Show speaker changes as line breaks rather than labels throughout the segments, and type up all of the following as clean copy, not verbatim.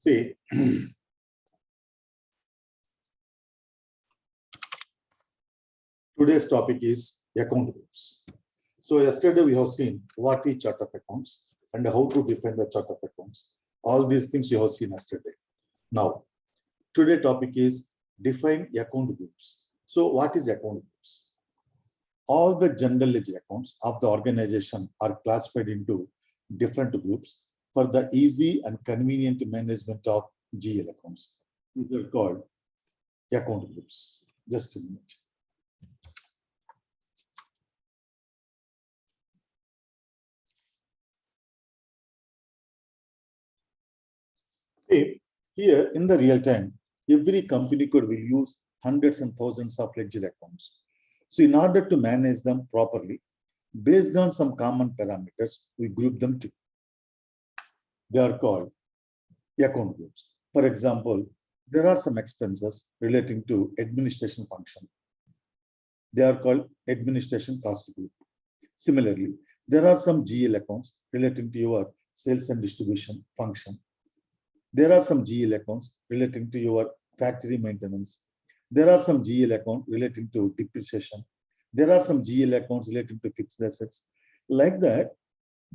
See, today's topic is account groups. So yesterday we have seen what is chart of accounts and how to define the chart of accounts. All these things you have seen yesterday. Now, today's topic is define account groups. So what is account groups? All the general ledger accounts of the organization are classified into different groups for the easy and convenient management of GL accounts. These are called account groups. Just a minute. Here in the real time, every company code will use hundreds and thousands of ledger accounts. So in order to manage them properly, based on some common parameters, we group them together. They are called account groups. For example, there are some expenses relating to administration function. They are called administration cost group. Similarly, there are some GL accounts relating to your sales and distribution function. There are some GL accounts relating to your factory maintenance. There are some GL accounts relating to depreciation. There are some GL accounts relating to fixed assets. Like that,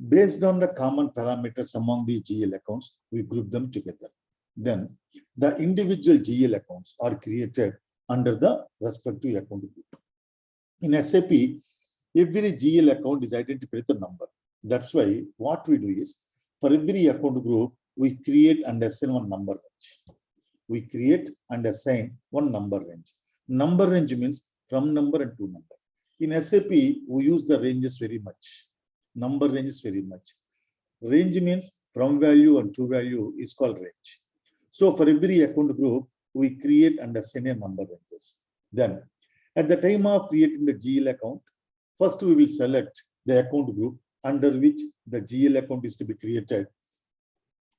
based on the common parameters among these GL accounts, we group them together. Then the individual GL accounts are created under the respective account group. In SAP, every GL account is identified with a number. That's why what we do is, for every account group, we create and assign one number range. We create and assign one number range. Number range means from number and to number. In SAP, we use the ranges very much. Number ranges very much. Range means from value and to value is called range. So for every account group, we create and assign a number ranges. Then at the time of creating the GL account, first we will select the account group under which the GL account is to be created.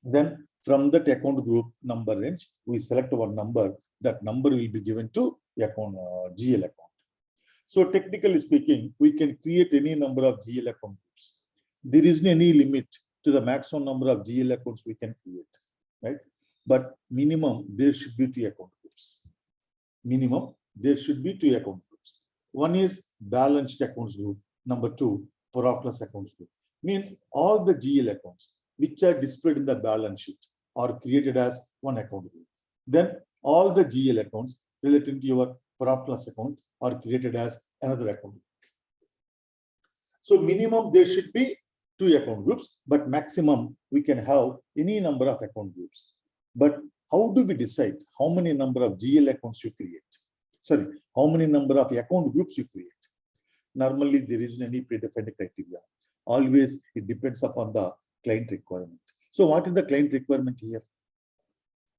Then from that account group number range, we select one number. That number will be given to account GL account. So technically speaking, we can create any number of GL account groups. There is no any limit to the maximum number of GL accounts we can create, right? But minimum there should be 2 account groups. Minimum there should be 2 account groups. One is balanced accounts group. Number 2, profit accounts group. Means all the GL accounts which are displayed in the balance sheet are created as one account group. Then all the GL accounts relating to your profit account are created as another account group. So minimum there should be 2 account groups, but maximum we can have any number of account groups. But how do we decide how many number of GL accounts you create? Sorry, how many number of account groups you create? Normally there isn't any predefined criteria. Always it depends upon the client requirement. So what is the client requirement here?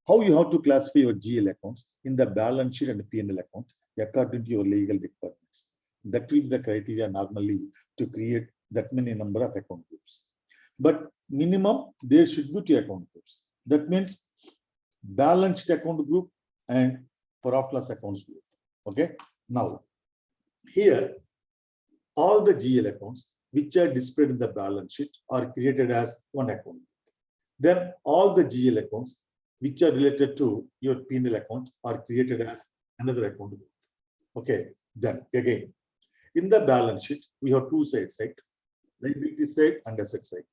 How you have to classify your GL accounts in the balance sheet and P&L account according to your legal requirements. That will be the criteria normally to create that many number of account groups. But minimum there should be 2 account groups. That means balanced account group and profit accounts group. Okay. Now here all the GL accounts which are displayed in the balance sheet are created as one account. Then all the GL accounts which are related to your P&L account are created as another account group. Okay, then again, in the balance sheet, we have 2 sides, right? Liability side and asset side.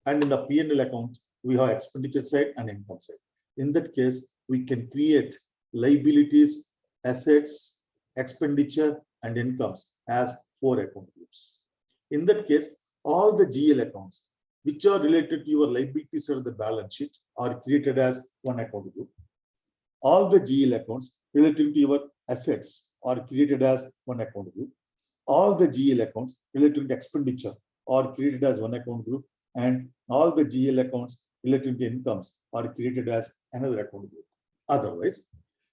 And in the P&L account, we have expenditure side and income side. In that case, we can create liabilities, assets, expenditure, and incomes as 4 account groups. In that case, all the GL accounts which are related to your liability side of the balance sheet are created as one account group. All the GL accounts relating to your assets are created as one account group. All the GL accounts relating to expenditure are created as one account group, and all the GL accounts relating to incomes are created as another account group. Otherwise,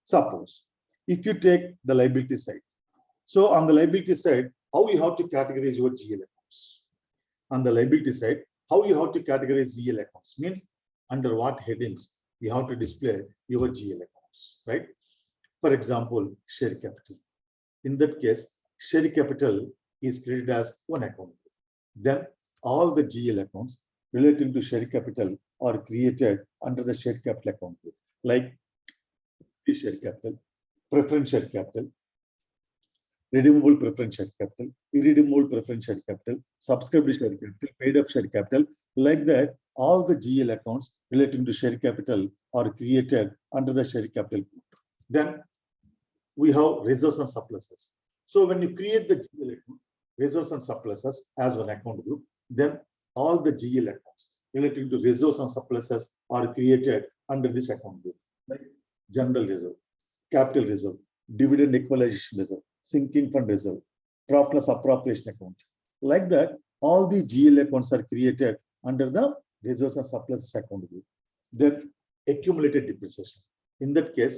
suppose if you take the liability side. So on the liability side, how you have to categorize your GL accounts? On the liability side, how you have to categorize GL accounts means under what headings you have to display your GL accounts, right? For example, share capital. In that case, share capital is created as one account. Then all the GL accounts relating to share capital are created under the share capital account group, like share capital, preference share capital, redeemable preference share capital, irredeemable preference share capital, subscribed share capital, paid up share capital. Like that, all the GL accounts relating to share capital are created under the share capital group. Then we have reserves and surpluses. So when you create the GL account, reserves and surpluses as one account group, then all the GL accounts relating to reserves and surpluses are created under this account group, like general reserve, capital reserve, dividend equalization reserve, sinking fund reserve, profit loss appropriation account. Like that, all the GL accounts are created under the reserves and surpluses account group. Then accumulated depreciation. In that case,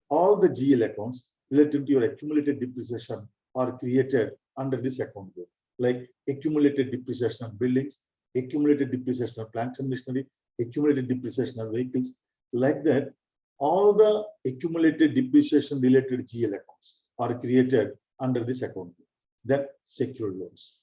all the GL accounts related to your accumulated depreciation are created under this account group, like accumulated depreciation of buildings, accumulated depreciation of plant and machinery, accumulated depreciation of vehicles. Like that, all the accumulated depreciation related GL accounts are created under this account group. Then secured loans,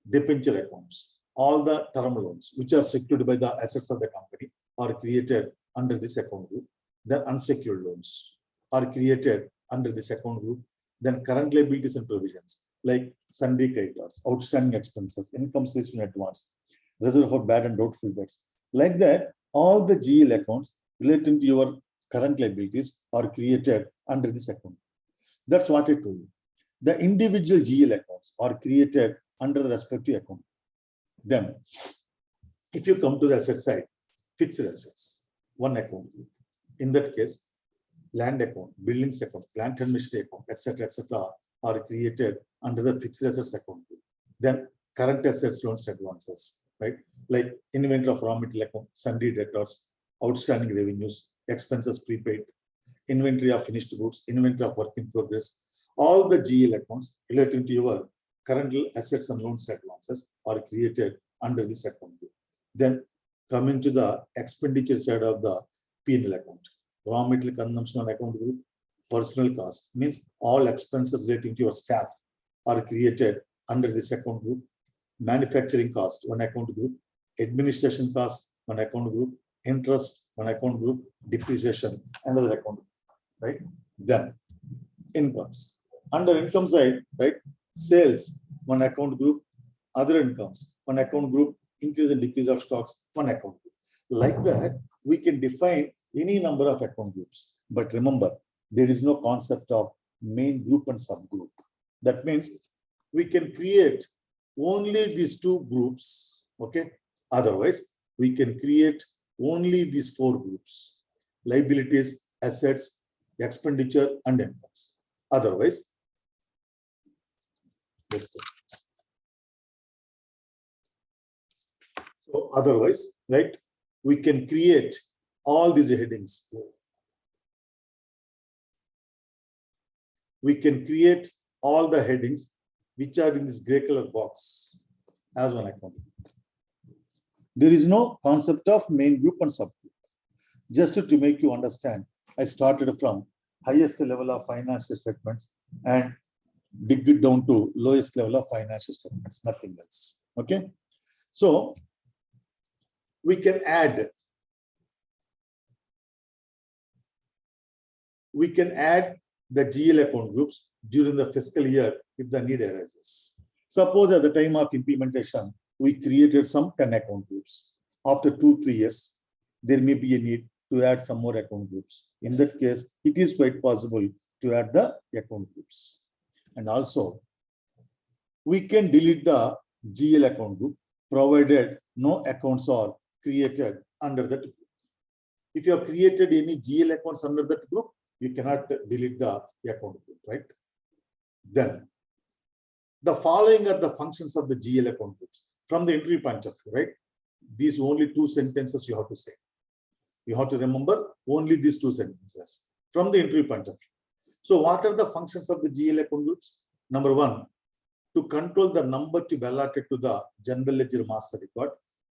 debenture accounts, all the term loans which are secured by the assets of the company are created under this account group. Then unsecured loans are created under this account group. Then current liabilities and provisions like sundry creditors, outstanding expenses, incomes received in advance, reserve for bad and doubtful debts. Like that, all the GL accounts relating to your current liabilities are created under this account. That's what I told you. The individual GL accounts are created under the respective account. Then, if you come to the asset side, fixed assets, one account. In that case, land account, buildings account, plant and machinery account, etc., are created under the fixed assets account. Then current assets, loans, advances, right? Like inventory of raw material account, sundry debtors, outstanding revenues, expenses prepaid, inventory of finished goods, inventory of work in progress. All the GL accounts relating to your current assets and loans advances are created under this account. Then coming to the expenditure side of the P&L account, raw material consumption account group, personal cost means all expenses relating to your staff are created under this account group. Manufacturing cost, one account group. Administration cost, one account group. Interest, one account group. Depreciation, another account group, right? Then incomes. Under income side, right? Sales, one account group. Other incomes, one account group. Increase and decrease of stocks, one account group. Like that, we can define any number of account groups. But remember, there is no concept of main group and subgroup. That means we can create only these two groups, okay? Otherwise, we can create only these four groups: liabilities, assets, expenditure, and incomes. Otherwise, right, we can create all these headings. We can create all the headings which are in this gray color box as one account. There is no concept of main group and subgroup. Just to make you understand, I started from highest level of financial statements and dig it down to lowest level of financial statements, nothing else. Okay. So we can add the GL account groups during the fiscal year if the need arises. Suppose at the time of implementation, we created some 10 account groups. After 2-3 years, there may be a need to add some more account groups. In that case, it is quite possible to add the account groups. And also, we can delete the GL account group provided no accounts are created under that group. If you have created any GL accounts under that group, you cannot delete the account group, right? Then, the following are the functions of the GL account groups from the entry point of view, right? These only two sentences you have to say. You have to remember only these two sentences from the entry point of view. So what are the functions of the GL account groups? Number one, to control the number to be allotted to the general ledger master record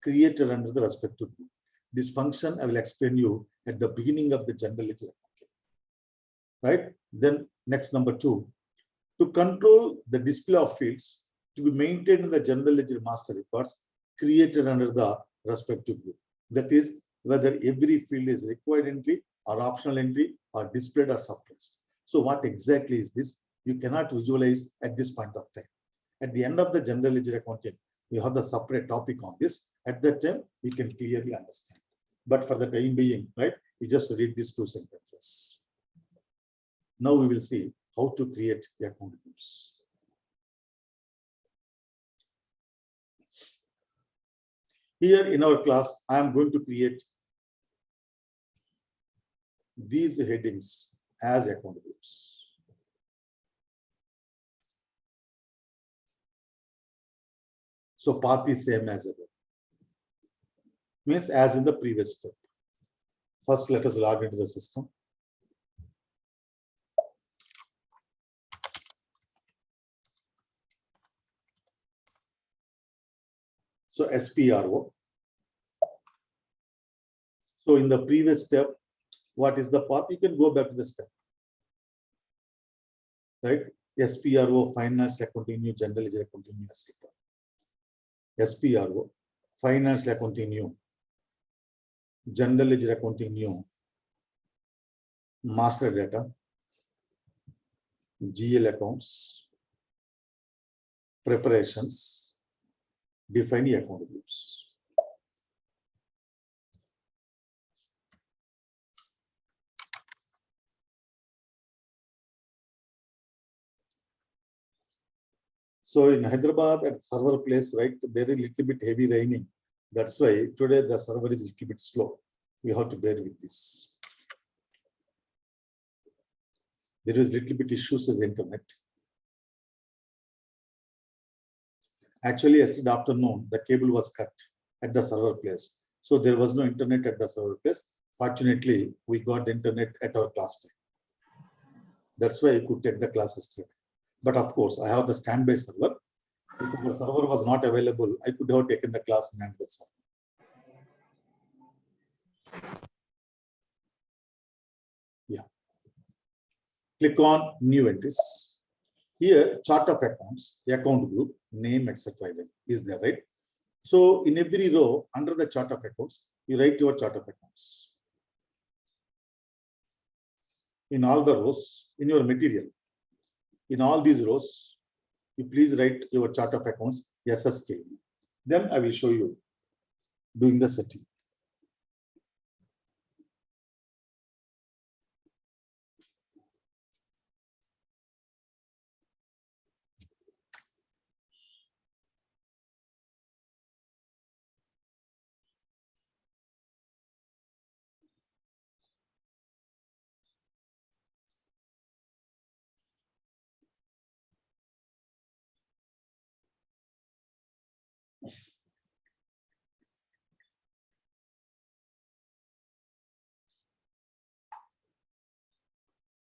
created under the respective group. This function I will explain you at the beginning of the general ledger account. Right? Then next, number two, to control the display of fields to be maintained in the general ledger master records created under the respective group. That is, whether every field is required entry or optional entry or displayed or suppressed. So what exactly is this? You cannot visualize at this point of time. At the end of the general ledger accounting, we have the separate topic on this. At that time, you can clearly understand. But for the time being, right, you just read these two sentences. Now we will see how to create account groups. Here in our class, I am going to create these headings as account groups. So path is same as above. Means as in the previous step. First, let us log into the system. So SPRO. So in the previous step, what is the path? You can go back to the step. Right? SPRO, finance accounting new, general ledger accounting new, etc. SPRO, finance accounting new, general ledger accounting new, master data, GL accounts, preparations, define account groups. So in Hyderabad at server place, right, there is a little bit heavy raining. That's why today the server is a little bit slow. We have to bear with this. There is little bit issues with the internet. Actually, yesterday afternoon, the cable was cut at the server place. So there was no internet at the server place. Fortunately, we got the internet at our class time. That's why I could take the class yesterday. But of course, I have the standby server. If our server was not available, I could have taken the class in another server. Yeah. Click on new entries. Here, chart of accounts, account group, name, etc. is there, right? So in every row, under the chart of accounts, you write your chart of accounts. In all the rows, in your material, in all these rows, you please write your chart of accounts, SSK. Then I will show you doing the setting.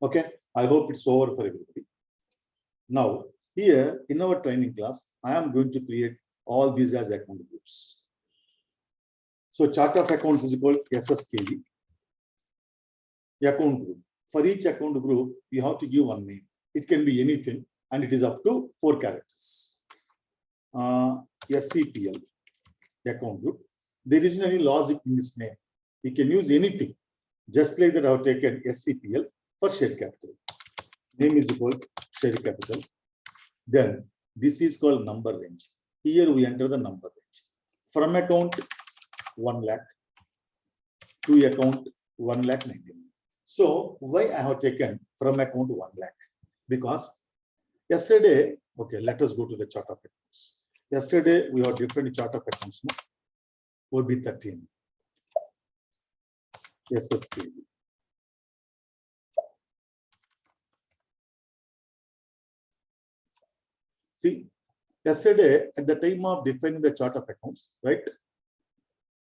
Okay, I hope it's over for everybody. Now, here in our training class, I am going to create all these as account groups. So chart of accounts is equal to SSKV, account group. For each account group, you have to give one name. It can be anything, and it is up to 4 characters. SCPL, account group. There isn't any logic in this name. You can use anything. Just like that, I have taken SCPL for share capital. Name is equal to share capital. Then this is called number range. Here we enter the number range. From account 1 lakh to account 1,99,000. So why I have taken from account 1 lakh? Because yesterday, okay, let us go to the chart of accounts. Yesterday we have different chart of accounts. No? Would be 13. SSK. See, yesterday at the time of defining the chart of accounts, right?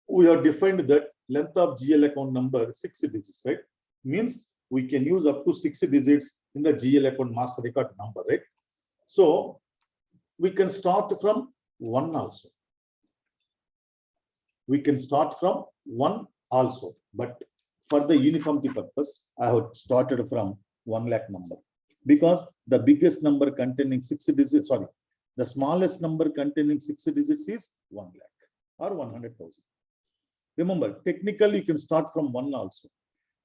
We have defined that length of GL account number 6 digits, right? Means we can use up to 6 digits in the GL account master record number, right? So we can start from 1 also. We can start from 1 also, but for the uniformity purpose, I have started from 1 lakh number because the biggest number containing 6 digits, sorry, the smallest number containing 6 digits is 1 lakh or 100,000. Remember, technically you can start from 1 also.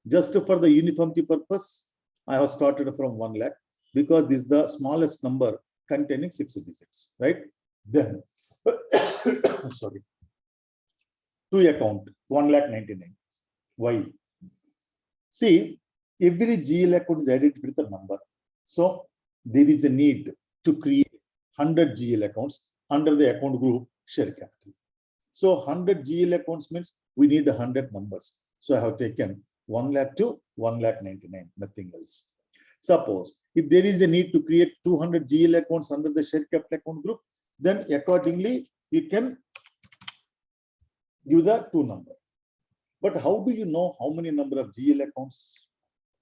Just for the uniformity purpose, I have started from 1 lakh because this is the smallest number containing 6 digits, right? Then, sorry, to account 1,99,000. Why? See, every GL account is identified with a number. So there is a need to create 100 GL accounts under the account group share capital. So 100 GL accounts means we need 100 numbers. So I have taken 1 lakh to 1,99,000, nothing else. Suppose if there is a need to create 200 GL accounts under the share capital account group, then accordingly you can give the 2 number. But how do you know how many number of GL accounts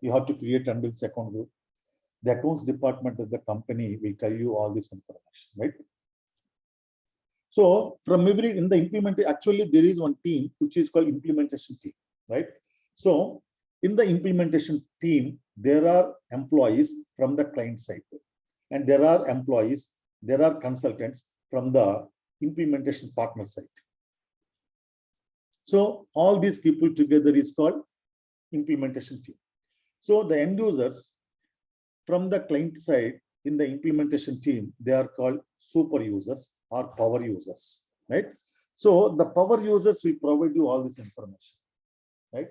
you have to create under this account group? The accounts department of the company will tell you all this information, right? So from every in the implementation, actually there is one team which is called implementation team, right? So in the implementation team, there are employees from the client side, and there are consultants from the implementation partner side. So all these people together is called implementation team. So the end users from the client side in the implementation team, they are called super users or power users, right? So the power users will provide you all this information, right?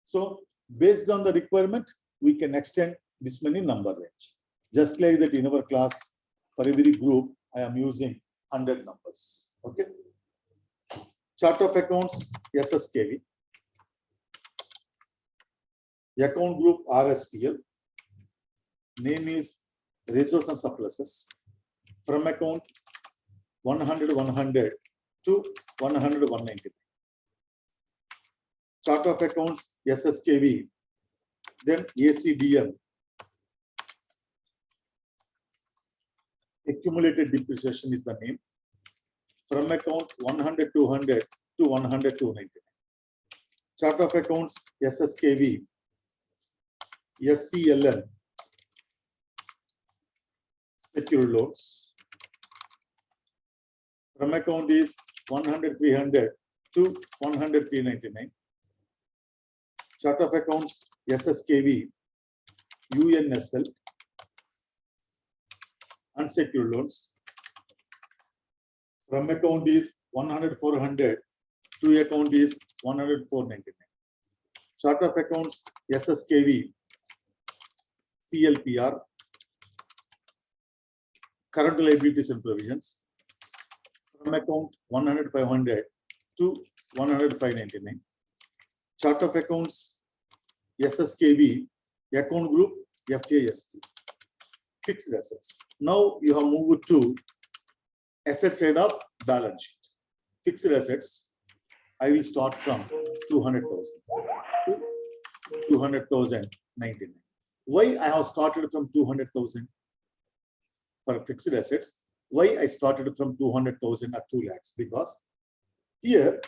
So based on the requirement, we can extend this many number range. Just like that in our class, for every group, I am using 100 numbers. Okay. Chart of accounts, SSKV. Account group RSPL. Name is resource and surpluses. From account 100 100 to 100 190. Chart of accounts SSKV. Then ACDM. Accumulated depreciation is the name. From account 100 200 to 100 290. Chart of accounts SSKV. SCLN. Secure loans. From account is 100 300 to 100 399. Chart of accounts SSKV. UNSL. Unsecured loans. From account is 100 400 to account is 100 499. Chart of accounts SSKV. CLPR. Current liabilities and provisions. From account 100 500 to 100 599. Chart of accounts SSKV. Account group FAST. Fixed assets. Now you have moved to asset side of balance sheet. Fixed assets, I will start from 200,000 to 200,099. Why I have started from 200,000 for fixed assets? Why I started from 200,000 or 2 lakhs? Because here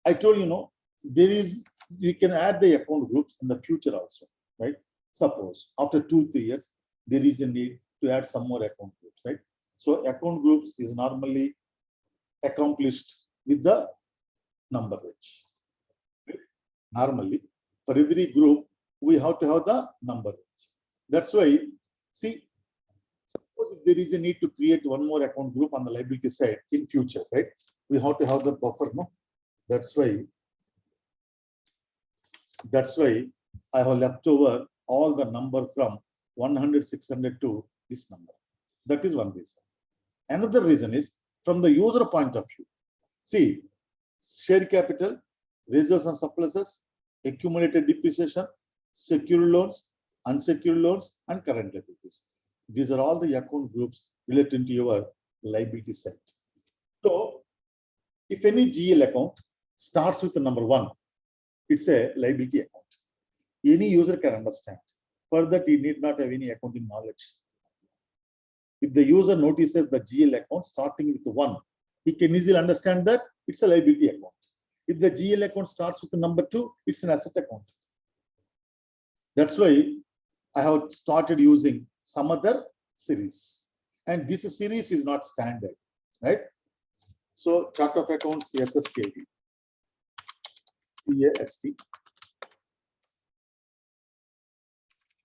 I told there is, you can add the account groups in the future also, right? Suppose after 2-3 years, there is a need to add some more account groups, right? So account groups is normally accomplished with the number range. Right? Normally, for every group, we have to have the number range. That's why, see, suppose if there is a need to create one more account group on the liability side in future, right? We have to have the buffer, no? That's why I have left over all the number from 100 600 to this number. That is one reason. Another reason is from the user point of view. See, share capital, reserves and surpluses, accumulated depreciation, secured loans, unsecured loans, and current liabilities. These are all the account groups related to your liability side. So, if any GL account starts with the number 1, it's a liability account. Any user can understand. For that, he need not have any accounting knowledge. If the user notices the GL account starting with 1, he can easily understand that it's a liability account. If the GL account starts with the number 2, it's an asset account. That's why I have started using some other series. And this series is not standard, right? So chart of accounts, SSKV, CAST,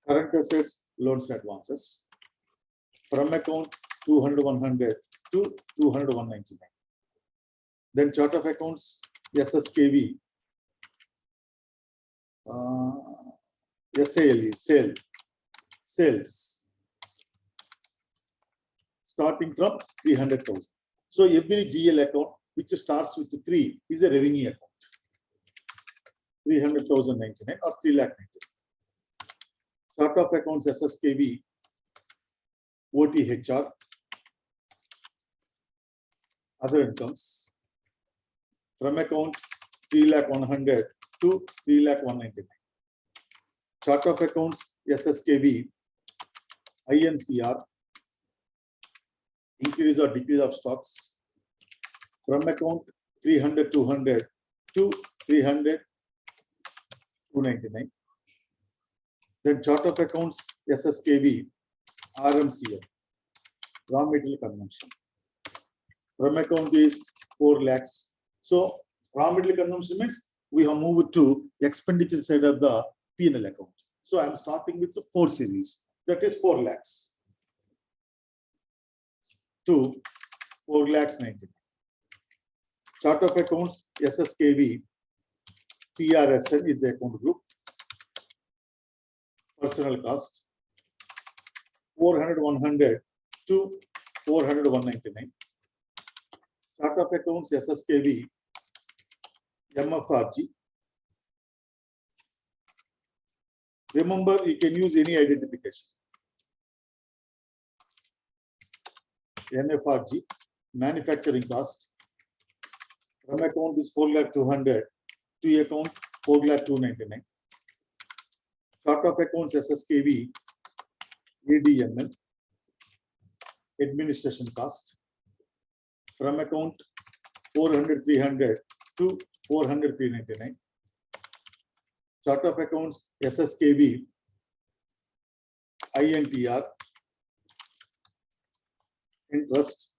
current assets, loans, advances, from account 200, 100 to 200, 199. Then chart of accounts, SSKV, SALE, sales, starting from 300,000. So every GL account which starts with 3 is a revenue account. 300,099 or 3,99. Chart of accounts, SSKV, OTHR, other incomes, from account 3,100,000 to 3,199. Chart of accounts, SSKV, INCR, increase or decrease of stocks, from account 300, 200 to 300, 299. Then chart of accounts, SSKV, RMCL, raw material consumption. From account is 4 lakhs. So raw material consumption means we have moved to expenditure side of the P&L account. So I'm starting with the 4 series, that is 4 lakhs to 4 lakhs 99. Chart of accounts, SSKV, PRSN is the account group. Personal cost 400, 100 to 400, 199. Chart of accounts, SSKV, MFRG. Remember, you can use any identification. MFRG, manufacturing cost. From account is 4,200,000 to account 4,299,000. Chart of accounts, SSKV, ADML, administration cost. From account 400, 300 to 400, 399. Chart of accounts, SSKV, INTR, interest.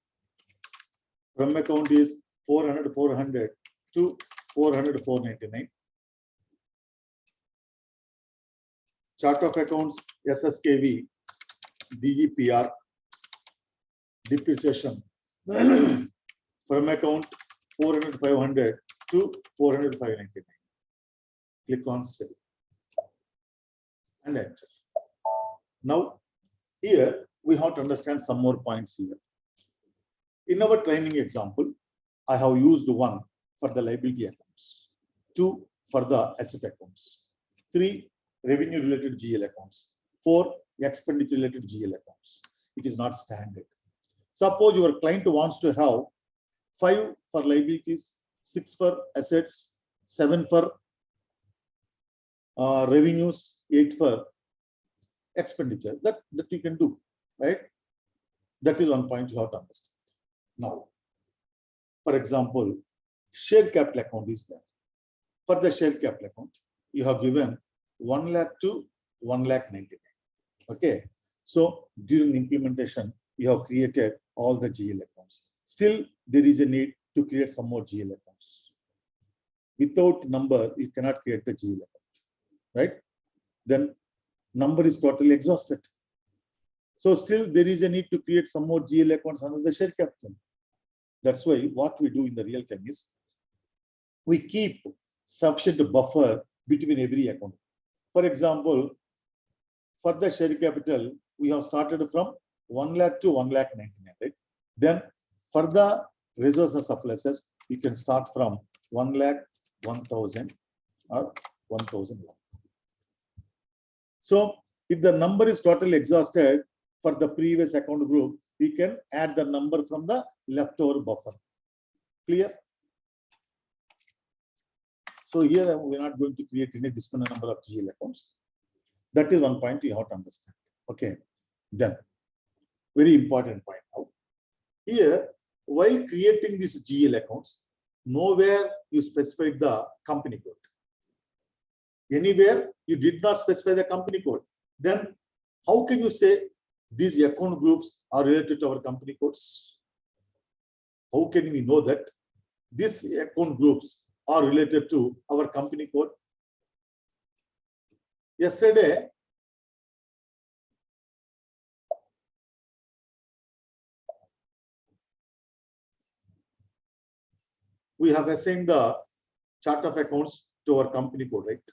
From account is 400, 400 to 400, 499. Chart of accounts, SSKV, DEPR, depreciation. From account 400, 500 to 400, 599. Click on save and enter. Now, here we have to understand some more points here. In our training example, I have used 1 for the liability accounts, 2 for the asset accounts, 3 revenue related GL accounts, 4 expenditure related GL accounts. It is not standard. Suppose your client wants to have 5 for liabilities, 6 for assets, 7 for revenues, 8 for expenditure. That you can do, right? That is one point you have to understand. Now, for example, share capital account is there. For the share capital account, you have given 1 lakh to 1,99,000. Okay. So during the implementation, you have created all the GL accounts. Still, there is a need to create some more GL accounts. Without number, you cannot create the GL account, right? Then number is totally exhausted. So still, there is a need to create some more GL accounts under the share capital. That's why what we do in the real time is we keep sufficient buffer between every account. For example, for the share capital, we have started from 1 lakh to 1,99,000, right? Then for the reserves and surpluses, you can start from 1 lakh, 1,000 or 1,001. So if the number is totally exhausted for the previous account group, we can add the number from the leftover buffer. Clear? So here we're not going to create any discrete number of GL accounts. That is one point you have to understand. Okay. Then, very important point now. Here, while creating these GL accounts, nowhere you specify the company code. Anywhere you did not specify the company code. Then how can you say these account groups are related to our company codes? How can we know that these account groups are related to our company code? Yesterday, we have assigned the chart of accounts to our company code, right?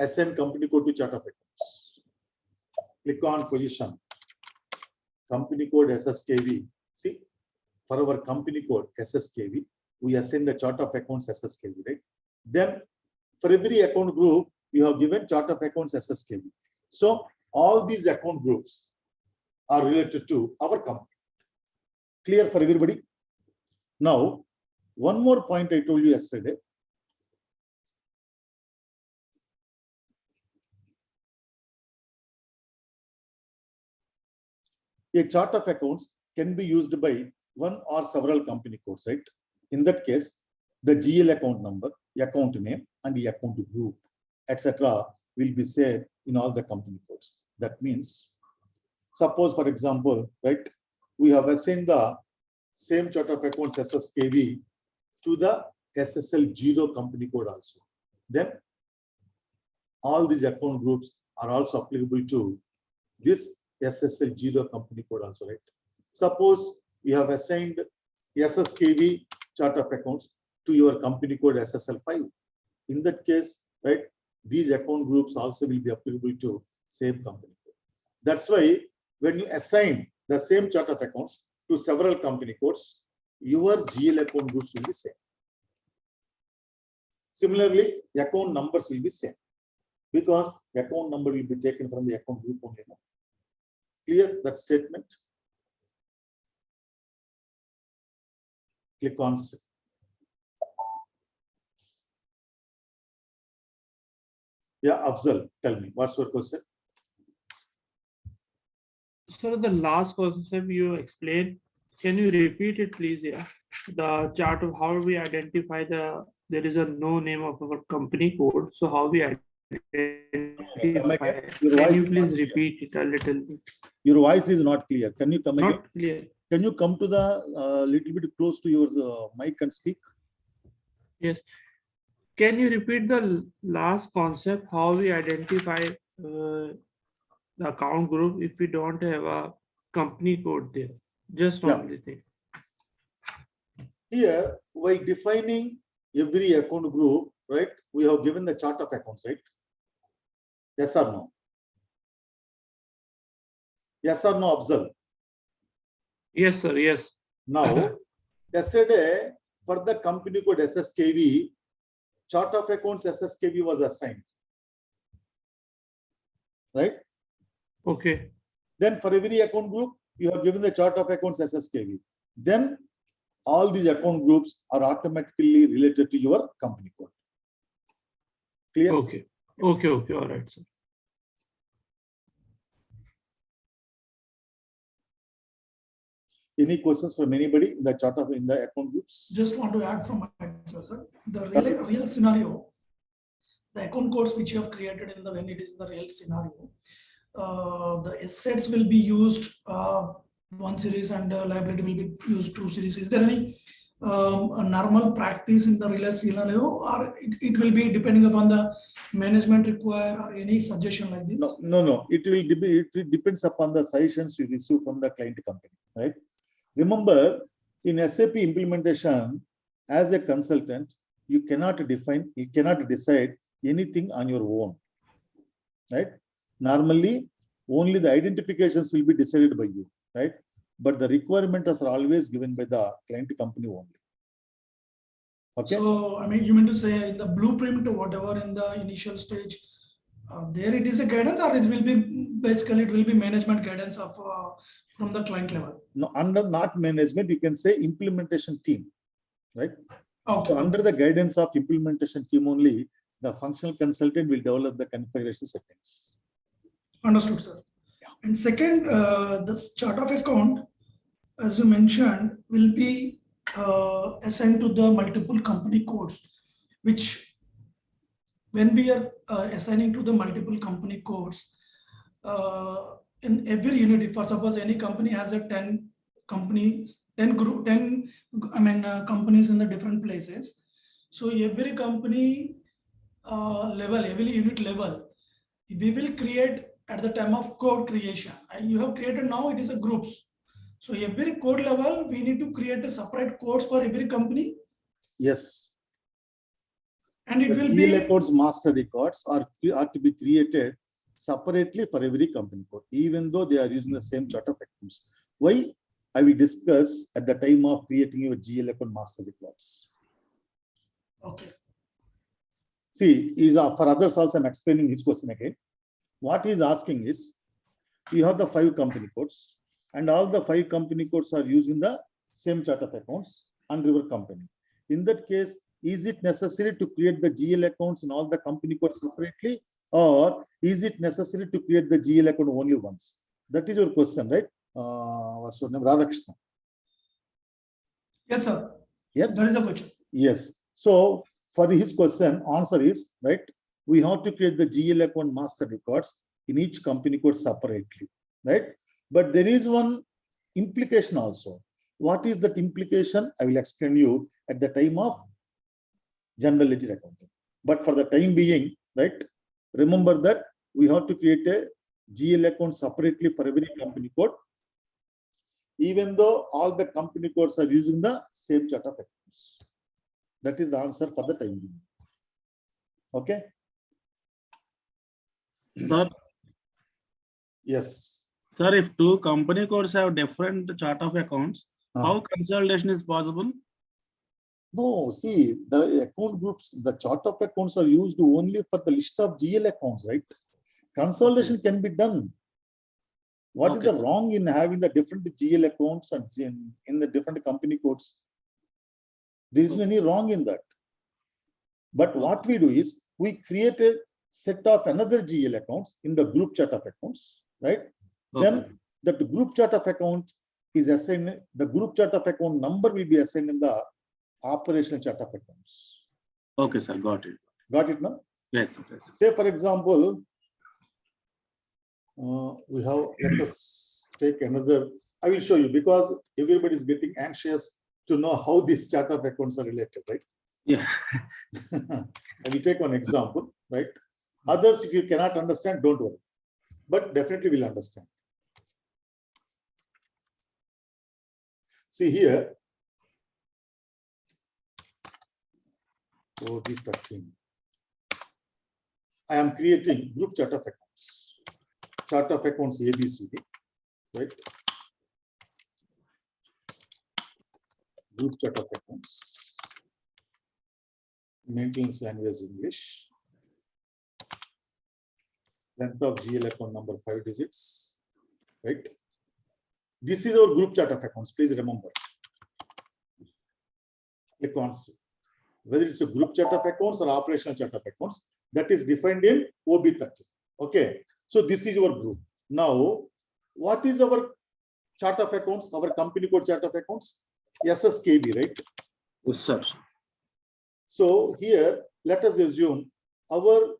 Assign company code to chart of accounts. Click on position, company code SSKV. See, for our company code SSKV, we assign the chart of accounts SSKV, right? Then for every account group, you have given chart of accounts SSKV. So all these account groups are related to our company. Clear for everybody? Now, one more point I told you yesterday. A chart of accounts can be used by one or several company codes, right? In that case, the GL account number, account name, and the account group, etc., will be saved in all the company codes. That means, suppose, for example, right, we have assigned the same chart of accounts SSKV to the SSL0 company code also. Then all these account groups are also applicable to this SSL0 company code also, right? Suppose you have assigned SSKV chart of accounts to your company code SSL5. In that case, right, these account groups also will be applicable to same company code. That's why when you assign the same chart of accounts to several company codes, your GL account groups will be same. Similarly, account numbers will be same because account number will be taken from the account group only. Clear that statement? Click on save. Yeah, Afzal, tell me, what's your question?
Sir, the last concept you explained, can you repeat it, please? Yeah, the chart of how we identify there is a no name of our company code. So how we identify? Can you please repeat it a little bit?
Your voice is not clear. Can you come again?
Not clear.
Can you come to the little bit close to your mic and speak?
Yes. Can you repeat the last concept? How we identify the account group if we don't have a company code there? Just only thing.
Here, by defining every account group, right? We have given the chart of accounts, right? Yes or no? Yes or no, Afzal?
Yes, sir. Yes.
Now, yesterday, for the company code SSKV, chart of accounts SSKV was assigned. Right?
Okay.
Then for every account group, you have given the chart of accounts SSKV. Then all these account groups are automatically related to your company code. Clear?
Okay. Okay. Okay. All right, sir.
Any questions from anybody in the chart of in the account groups?
Just want to add from my answer, sir. The real scenario, the account codes which you have created in the when it is the real scenario, the assets will be used one series and liability will be used two series. Is there any a normal practice in the real scenario, or it will be depending upon the management require, or any suggestion like this?
No. It depends upon the suggestions you receive from the client company, right? Remember, in SAP implementation, as a consultant, you cannot decide anything on your own, right? Normally, only the identifications will be decided by you, right? But the requirements are always given by the client company only. Okay.
So, I mean, you mean to say in the blueprint or whatever in the initial stage, there it is a guidance, or it will be basically it will be management guidance of from the client level?
No, under not management, you can say implementation team, right?
Okay.
So under the guidance of implementation team only, the functional consultant will develop the configuration settings.
Understood, sir. Yeah. And second, this chart of account, as you mentioned, will be assigned to the multiple company codes, which when we are assigning to the multiple company codes, in every unit, for suppose any company has a 10 company, 10 group, 10, companies in the different places. So every company level, every unit level, we will create at the time of code creation. And you have created now, it is a groups. So every code level, we need to create a separate codes for every company.
Yes.
And it
The
will
GL
be,
accounts master records are to be created separately for every company code, even though they are using the same chart of accounts. Why? I will discuss at the time of creating your GL account master records.
okay.
See, for others also I'm explaining his question again. What he's asking is, you have the 5 company codes, and all the 5 company codes are using the same chart of accounts under your company. In that case, is it necessary to create the GL accounts in all the company codes separately, or is it necessary to create the GL account only once? That is your question, right? What's your name? Radhakrishna.
Yes, sir.
Yep.
That is the question.
Yes. So for his question, answer is, right, we have to create the GL account master records in each company code separately, right? But there is one implication also. What is that implication? I will explain you at the time of general ledger accounting. But for the time being, right, remember that we have to create a GL account separately for every company code, even though all the company codes are using the same chart of accounts. That is the answer for the time being. Okay.
Sir,
Yes.
sir, if 2 company codes have different chart of accounts, how consolidation is possible?
No, see, the account groups, the chart of accounts are used only for the list of GL accounts, right? Consolidation can be done. What is the wrong in having the different GL accounts and in the different company codes? There isn't any wrong in that. But what we do is, we create a set of another GL accounts in the group chart of accounts, right? Then that group chart of account is assigned, the group chart of account number will be assigned in the operational chart of accounts.
Okay, sir, got it.
Got it now?
Yes, sir. Yes, sir.
Say, for example, we have, let us take another, I will show you, because everybody is getting anxious to know how these chart of accounts are related, right?
Yeah.
I will take one example, right? Others, if you cannot understand, don't worry, but definitely will understand. See here, OB13. I am creating group chart of accounts. Chart of accounts ABCD, right? Group chart of accounts. Maintenance language English. Length of GL account number 5 digits, right? This is our group chart of accounts. Please remember. Click on C. Whether it's a group chart of accounts or operational chart of accounts, that is defined in OB13. Okay. So this is your group. Now, what is our chart of accounts? Our company code chart of accounts? SSKB, right?
Yes, sir.
So here, let us assume our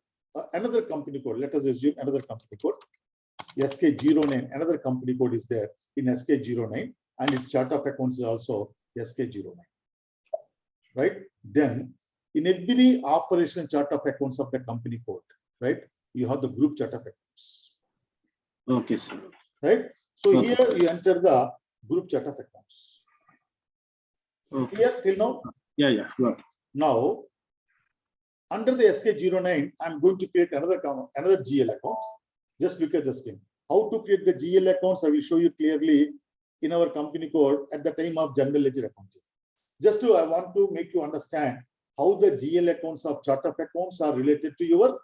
another company code. Let us assume another company code. SK09, another company code is there in SK09, and its chart of accounts is also SK09. Right? Then, in every operational chart of accounts of the company code, right, you have the group chart of accounts.
Okay, sir.
Right? So here you enter the group chart of accounts.
Okay.
Clear till now?
Yeah, yeah. Got it.
Now, under the SK09, I'm going to create another GL account. Just look at the scheme. How to create the GL accounts, I will show you clearly in our company code at the time of general ledger accounting. Just I want to make you understand how the GL accounts of chart of accounts are related to your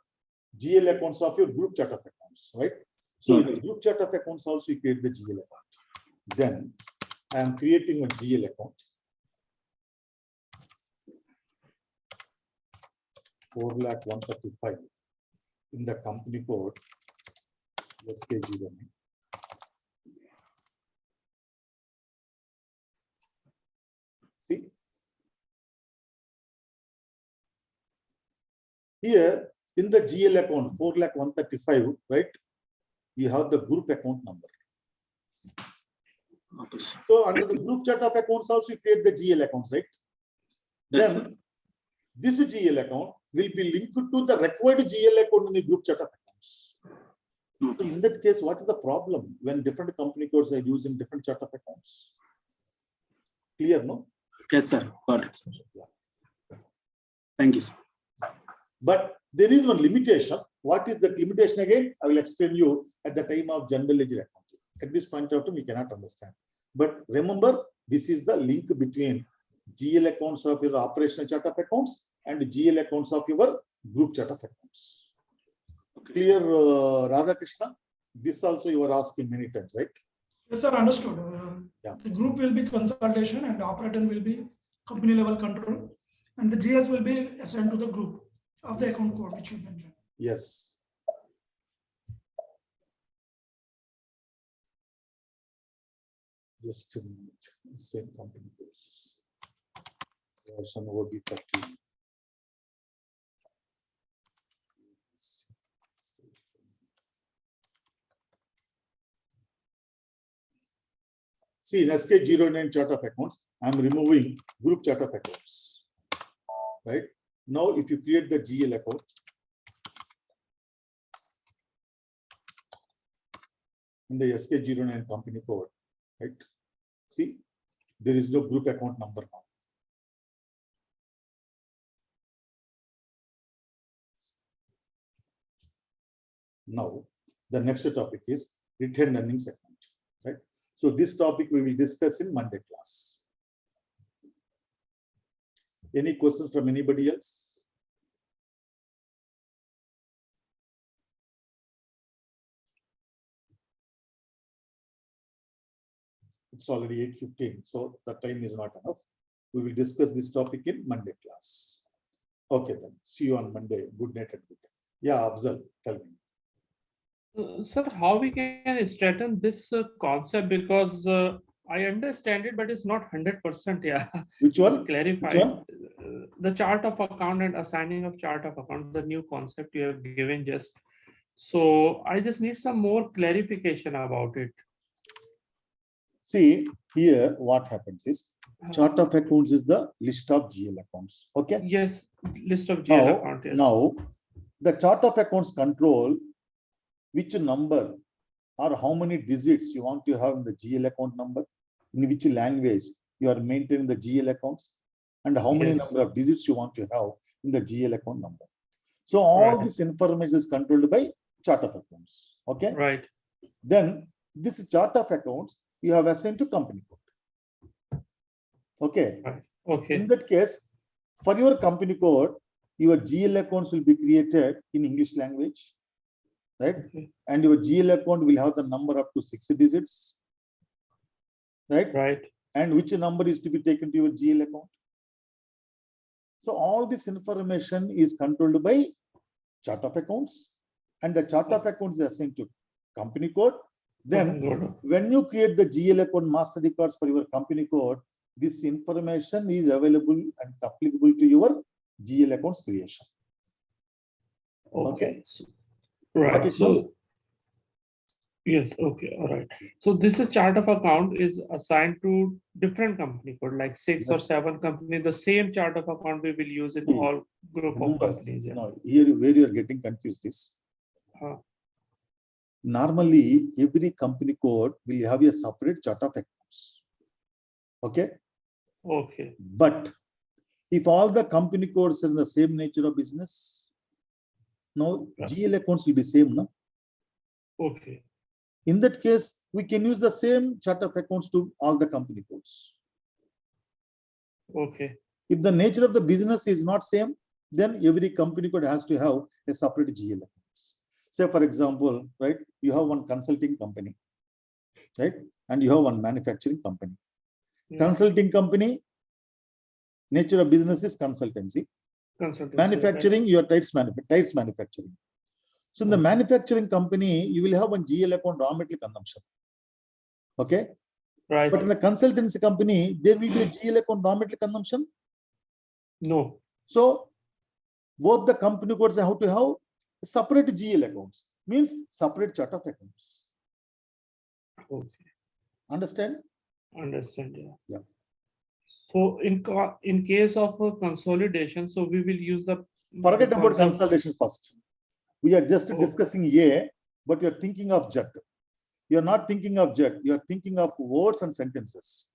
GL accounts of your group chart of accounts, right? So in the group chart of accounts also you create the GL account. Then I am creating a GL account. 4,135 in the company code SK09. See here in the GL account 4,135, right? you have the group account number.
Okay, sir.
So under the group chart of accounts also you create the GL accounts, right?
Yes,
Then
sir.
this GL account will be linked to the required GL account in the group chart of accounts. So
Okay,
in that case, what is the problem when different company codes are using different chart of accounts? Clear, no?
yes, sir. Got it, sir.
Yeah.
Thank you, sir.
But there is one limitation. What is that limitation again? I will explain you at the time of general ledger accounting. At this point of time, we cannot understand. But remember, this is the link between GL accounts of your operational chart of accounts and GL accounts of your group chart of accounts.
Okay,
Clear, Radhakrishna? This also you were asking many times, right?
Yes, sir, understood.
Yeah.
The group will be consolidation and operator will be company level control, and the GS will be assigned to the group of the account code which you mentioned.
Yes. Just a minute. The same company codes. Version OB30. See, in SK09 chart of accounts, I'm removing group chart of accounts. Right? Now, if you create the GL account, in the SK09 company code, right? See, there is no group account number now. Now, the next topic is retained earnings account, right? So this topic we will discuss in Monday class. Any questions from anybody else? It's already 8:15, so the time is not enough. We will discuss this topic in Monday class. Okay, then. See you on Monday. Good night and good day. Yeah, Afzal, tell me.
Sir, how we can straighten this concept, because I understand it, but it's not 100%. Yeah,
Which
just
one?
clarify
Which one?
the chart of account and assigning of chart of account, the new concept you have given just. So I just need some more clarification about it.
See, here what happens is chart of accounts is the list of GL accounts. Okay.
Yes, list of GL account. Yes.
Now, the chart of accounts control which number or how many digits you want to have in the GL account number, in which language you are maintaining the GL accounts, and how many
Yes.
number of digits you want to have in the GL account number. So all
Right.
this information is controlled by chart of accounts. Okay.
Right.
Then this chart of accounts you have assigned to company code. Okay.
Right. Okay.
In that case, for your company code, your GL accounts will be created in English language, right?
Okay.
And your GL account will have the number up to 6 digits, right?
Right.
And which number is to be taken to your GL account. So all this information is controlled by chart of accounts, and the chart of accounts is assigned to company code. Then
Good.
when you create the GL account master records for your company code, this information is available and applicable to your GL accounts creation.
Okay.
Got
Right.
it now?
So yes. Okay. All right. So this is chart of account is assigned to different company code, like 6 or
Yes.
7 company. The same chart of account we will use in
See,
all group of
remember,
companies. Yeah.
no, here where you are getting confused is normally every company code will have a separate chart of accounts. Okay.
Okay.
But if all the company codes are in the same nature of business, now
Yeah.
GL accounts will be same, no?
Okay.
In that case, we can use the same chart of accounts to all the company codes.
Okay.
If the nature of the business is not same, then every company code has to have a separate GL accounts. Say, for example, right, you have one consulting company, right, and you have one manufacturing company.
Yeah.
Consulting company, nature of business is consultancy.
Consultancy.
Manufacturing, your tights manufacturing. So in the
Okay.
manufacturing company, you will have one GL account raw material consumption. Okay.
Right.
But in the consultancy company, there will be a GL account raw material consumption.
No.
So both the company codes have to have separate GL accounts. means separate chart of accounts.
Okay.
Understand?
Understand. Yeah.
Yeah.
So in case of a consolidation, so we will use the
Forget
the
about
concept-
consolidation first. We are just
Oh.
discussing A, but you're thinking of Z. You're not thinking of Z. You're thinking of words and sentences.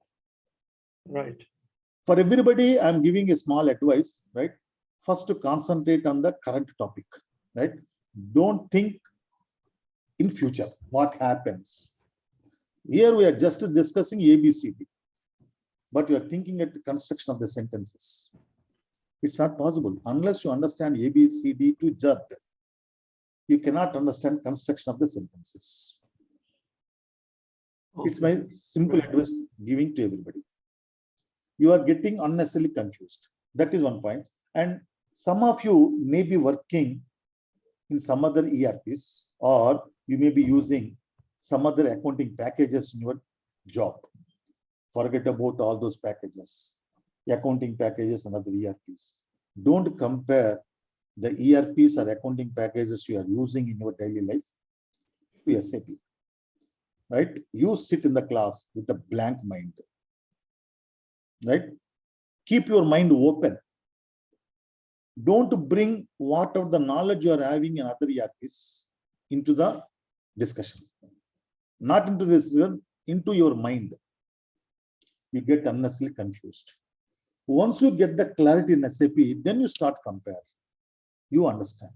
Right.
For everybody, I'm giving a small advice, right? First, to concentrate on the current topic, right? Don't think in future what happens. Here we are just discussing ABCD, but you are thinking at the construction of the sentences. It's not possible unless you understand ABCD to Z. You cannot understand construction of the sentences. It's
Okay.
my simple advice giving to everybody. You are getting unnecessarily confused. That is one point. And some of you may be working in some other ERPs, or you may be using some other accounting packages in your job. Forget about all those packages, accounting packages and other ERPs. Don't compare the ERPs or accounting packages you are using in your daily life to SAP. Right? You sit in the class with a blank mind. Right? Keep your mind open. Don't bring whatever the knowledge you are having in other ERPs into the discussion. Not into this, into your mind. You get unnecessarily confused. Once you get the clarity in SAP, then you start compare. You understand.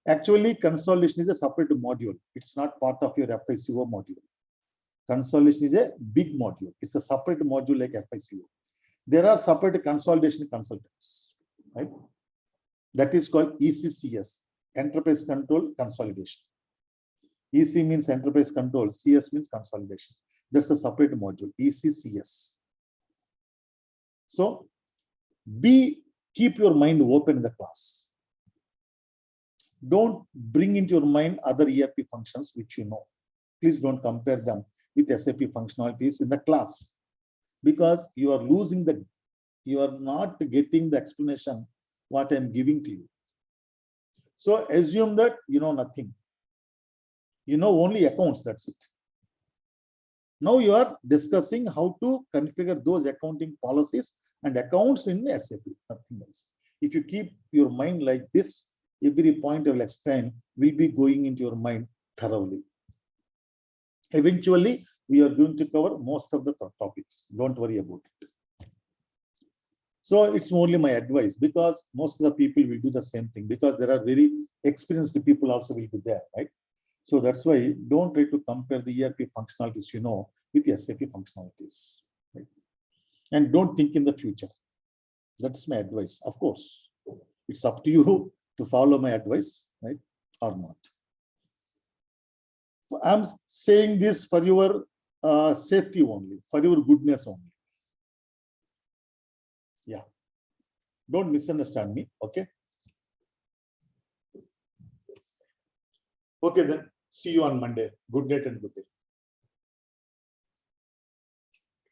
Actually, consolidation is a separate module. It's not part of your FICO module. Consolidation is a big module. It's a separate module like FICO. There are separate consolidation consultants, right? That is called ECCS, Enterprise Control Consolidation. EC means Enterprise Control, CS means Consolidation. That's a separate module, ECCS. So, keep your mind open in the class. Don't bring into your mind other ERP functions which you know. Please don't compare them with SAP functionalities in the class, because you are you are not getting the explanation what I'm giving to you. So assume that you know nothing. You know only accounts, that's it. Now you are discussing how to configure those accounting policies and accounts in SAP, nothing else. If you keep your mind like this, every point I will explain will be going into your mind thoroughly. Eventually, we are going to cover most of the topics. Don't worry about it. So it's only my advice, because most of the people will do the same thing, because there are very experienced people also will be there, right? So that's why don't try to compare the ERP functionalities you know with the SAP functionalities, right? And don't think in the future. That's my advice. Of course, it's up to you to follow my advice, right, or not. I'm saying this for your safety only, for your goodness only. Yeah. Don't misunderstand me, okay? Okay, then see you on Monday. Good night and good day.